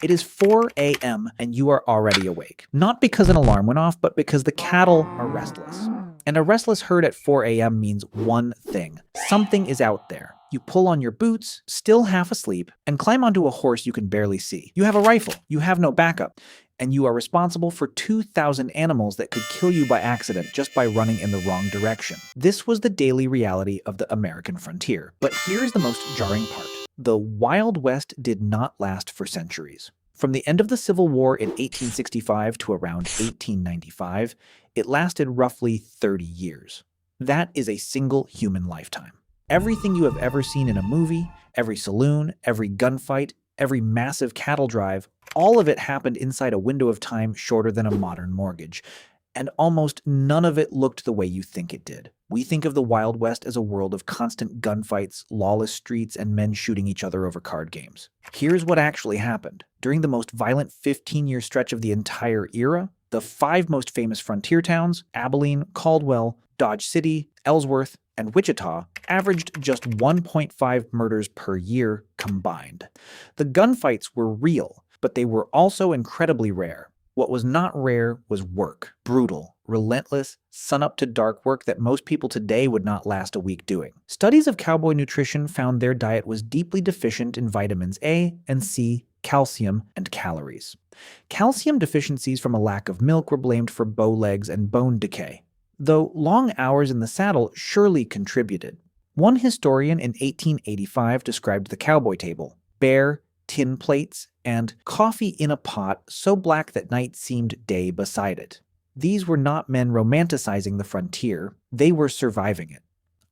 It is 4 a.m. and you are already awake. Not because an alarm went off, but because the cattle are restless. And a restless herd at 4 a.m. means one thing. Something is out there. You pull on your boots, still half asleep, and climb onto a horse you can barely see. You have a rifle, you have no backup, and you are responsible for 2,000 animals that could kill you by accident just by running in the wrong direction. This was the daily reality of the American frontier. But here's the most jarring part. The Wild West did not last for centuries. From the end of the Civil War in 1865 to around 1895, it lasted roughly 30 years. That is a single human lifetime. Everything you have ever seen in a movie, every saloon, every gunfight, every massive cattle drive, all of it happened inside a window of time shorter than a modern mortgage. And almost none of it looked the way you think it did. We think of the Wild West as a world of constant gunfights, lawless streets, and men shooting each other over card games. Here's what actually happened. During the most violent 15-year stretch of the entire era, the 5 most famous frontier towns, Abilene, Caldwell, Dodge City, Ellsworth, and Wichita, averaged just 1.5 murders per year combined. The gunfights were real, but they were also incredibly rare. What was not rare was work. Brutal, relentless, sun-up-to-dark work that most people today would not last a week doing. Studies of cowboy nutrition found their diet was deeply deficient in vitamins A and C, calcium, and calories. Calcium deficiencies from a lack of milk were blamed for bow legs and bone decay, though long hours in the saddle surely contributed. One historian in 1885 described the cowboy table: bare, tin plates, and coffee in a pot so black that night seemed day beside it. These were not men romanticizing the frontier, they were surviving it.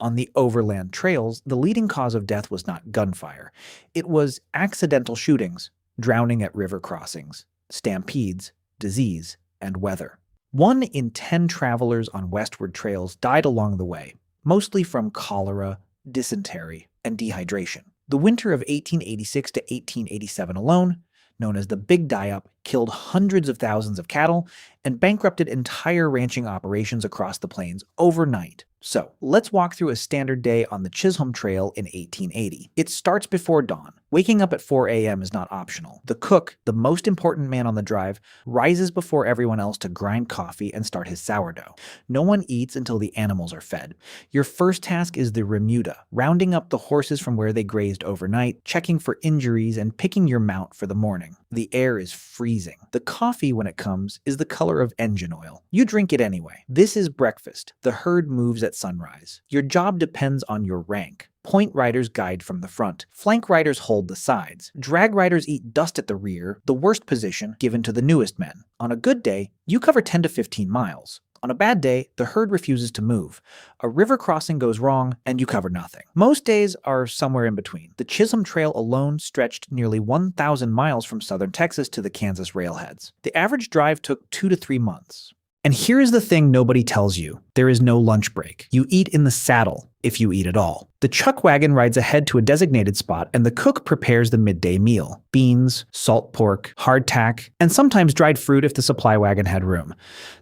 On the overland trails, the leading cause of death was not gunfire. It was accidental shootings, drowning at river crossings, stampedes, disease, and weather. 1 in 10 travelers on westward trails died along the way, mostly from cholera, dysentery, and dehydration. The winter of 1886 to 1887 alone, known as the Big Die-Up, killed hundreds of thousands of cattle and bankrupted entire ranching operations across the plains overnight. So, let's walk through a standard day on the Chisholm Trail in 1880. It starts before dawn. Waking up at 4 a.m. is not optional. The cook, the most important man on the drive, rises before everyone else to grind coffee and start his sourdough. No one eats until the animals are fed. Your first task is the remuda, rounding up the horses from where they grazed overnight, checking for injuries, and picking your mount for the morning. The air is freezing. The coffee, when it comes, is the color of engine oil. You drink it anyway. This is breakfast. The herd moves at sunrise. Your job depends on your rank. Point riders guide from the front. Flank riders hold the sides. Drag riders eat dust at the rear, the worst position given to the newest men. On a good day, you cover 10 to 15 miles. On a bad day, the herd refuses to move. A river crossing goes wrong, and you cover nothing. Most days are somewhere in between. The Chisholm Trail alone stretched nearly 1,000 miles from southern Texas to the Kansas railheads. The average drive took 2 to 3 months. And here is the thing nobody tells you. There is no lunch break. You eat in the saddle, if you eat at all. The chuck wagon rides ahead to a designated spot, and the cook prepares the midday meal: beans, salt pork, hardtack, and sometimes dried fruit if the supply wagon had room.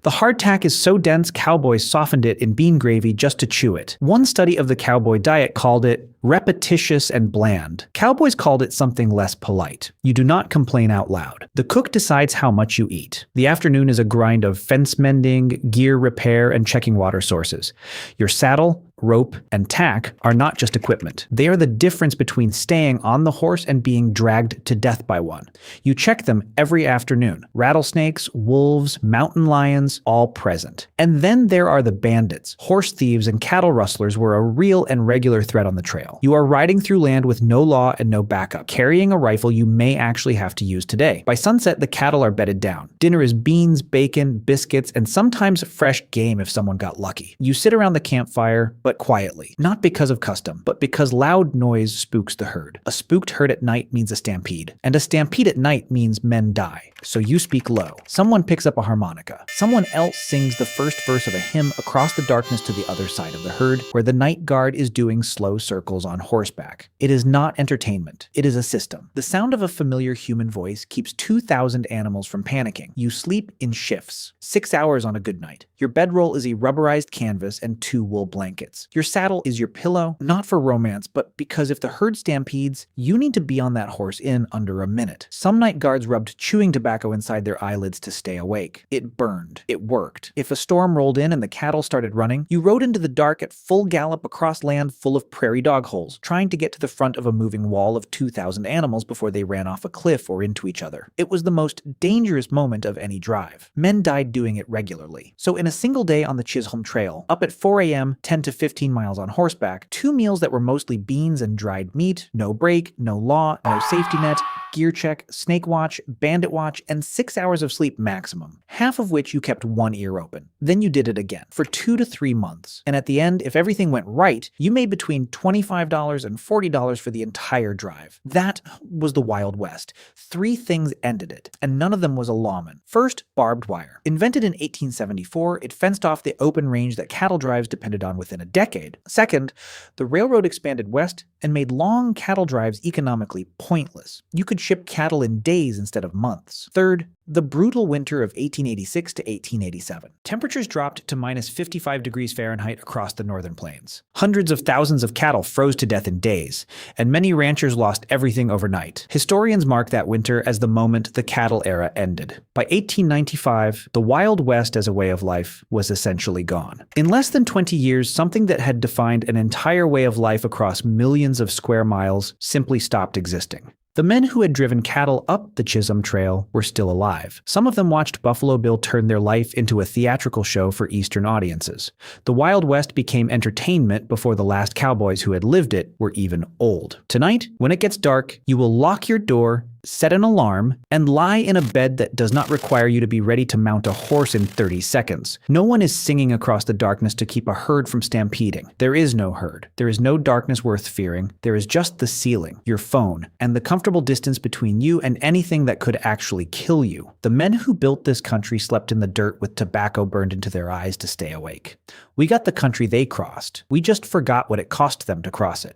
The hardtack is so dense, cowboys softened it in bean gravy just to chew it. One study of the cowboy diet called it repetitious and bland. Cowboys called it something less polite. You do not complain out loud. The cook decides how much you eat. The afternoon is a grind of fence mending, gear repair, and checking water sources. Your saddle, rope, and tack are not just equipment. They are the difference between staying on the horse and being dragged to death by one. You check them every afternoon. Rattlesnakes, wolves, mountain lions, all present. And then there are the bandits. Horse thieves and cattle rustlers were a real and regular threat on the trail. You are riding through land with no law and no backup, carrying a rifle you may actually have to use today. By sunset, the cattle are bedded down. Dinner is beans, bacon, biscuits, and sometimes fresh game if someone got lucky. You sit around the campfire, but quietly. Not because of custom, but because loud noise spooks the herd. A spooked herd at night means a stampede, and a stampede at night means men die. So you speak low. Someone picks up a harmonica. Someone else sings the first verse of a hymn across the darkness to the other side of the herd, where the night guard is doing slow circles on horseback. It is not entertainment. It is a system. The sound of a familiar human voice keeps 2,000 animals from panicking. You sleep in shifts. 6 hours on a good night. Your bedroll is a rubberized canvas and 2 wool blankets. blankets. Your saddle is your pillow, not for romance, but because if the herd stampedes, you need to be on that horse in under a minute. Some night guards rubbed chewing tobacco inside their eyelids to stay awake. It burned. It worked. If a storm rolled in and the cattle started running, you rode into the dark at full gallop across land full of prairie dog holes, trying to get to the front of a moving wall of 2,000 animals before they ran off a cliff or into each other. It was the most dangerous moment of any drive. Men died doing it regularly. So in a single day on the Chisholm Trail, up at 4 a.m., 10 to 15 miles on horseback, 2 meals that were mostly beans and dried meat, no break, no law, no safety net, gear check, snake watch, bandit watch, and 6 hours of sleep maximum, half of which you kept one ear open. Then you did it again, for 2 to 3 months. And at the end, if everything went right, you made between $25 and $40 for the entire drive. That was the Wild West. 3 things ended it, and none of them was a lawman. First, barbed wire. Invented in 1874, it fenced off the open range that cattle drives depended on within a decade. Second, the railroad expanded west and made long cattle drives economically pointless. You could ship cattle in days instead of months. Third, the brutal winter of 1886 to 1887. Temperatures dropped to minus 55 degrees Fahrenheit across the northern plains. Hundreds of thousands of cattle froze to death in days, and many ranchers lost everything overnight. Historians mark that winter as the moment the cattle era ended. By 1895, the Wild West as a way of life was essentially gone. In less than 20 years, something that had defined an entire way of life across millions of square miles simply stopped existing. The men who had driven cattle up the Chisholm Trail were still alive. Some of them watched Buffalo Bill turn their life into a theatrical show for Eastern audiences. The Wild West became entertainment before the last cowboys who had lived it were even old. Tonight, when it gets dark, you will lock your door, set an alarm, and lie in a bed that does not require you to be ready to mount a horse in 30 seconds. No one is singing across the darkness to keep a herd from stampeding. There is no herd. There is no darkness worth fearing. There is just the ceiling, your phone, and the comfortable distance between you and anything that could actually kill you. The men who built this country slept in the dirt with tobacco burned into their eyes to stay awake. We got the country they crossed. We just forgot what it cost them to cross it.